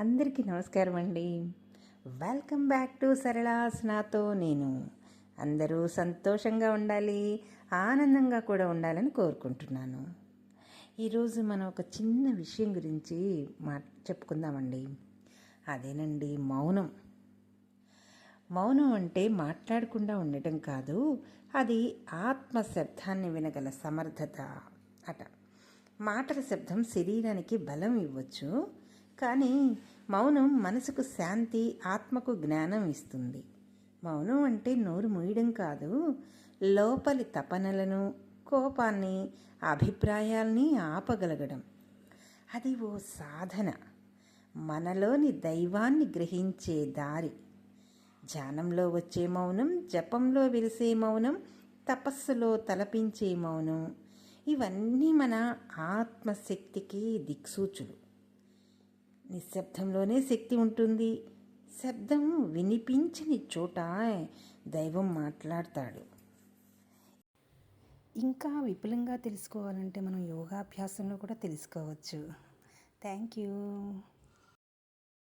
అందరికీ నమస్కారం అండి. వెల్కమ్ బ్యాక్ టు సరళాస్ నాతో నేను. అందరూ సంతోషంగా ఉండాలి, ఆనందంగా కూడా ఉండాలని కోరుకుంటున్నాను. ఈరోజు మనం ఒక చిన్న విషయం గురించి చెప్పుకుందామండి. అదేనండి మౌనం. మౌనం అంటే మాట్లాడకుండా ఉండటం కాదు, అది ఆత్మ శబ్దాన్ని వినగల సమర్థత అట. మాటల శబ్దం శరీరానికి బలం ఇవ్వచ్చు, కానీ మౌనం మనసుకు శాంతి, ఆత్మకు జ్ఞానం ఇస్తుంది. మౌనం అంటే నోరు మూయడం కాదు, లోపలి తపనలను, కోపాన్ని, అభిప్రాయాల్ని ఆపగలగడం. అది ఓ సాధన, మనలోని దైవాన్ని గ్రహించే దారి. ధ్యానంలో వచ్చే మౌనం, జపంలో వెలిసే మౌనం, తపస్సులో తలపించే మౌనం, ఇవన్నీ మన ఆత్మశక్తికి దిక్సూచులు. నిశ్శబ్దంలోనే శక్తి ఉంటుంది. శబ్దం వినిపించని చోట దైవం మాట్లాడతాడు. ఇంకా విపులంగా తెలుసుకోవాలంటే మనం యోగాభ్యాసంలో కూడా తెలుసుకోవచ్చు. Thank you.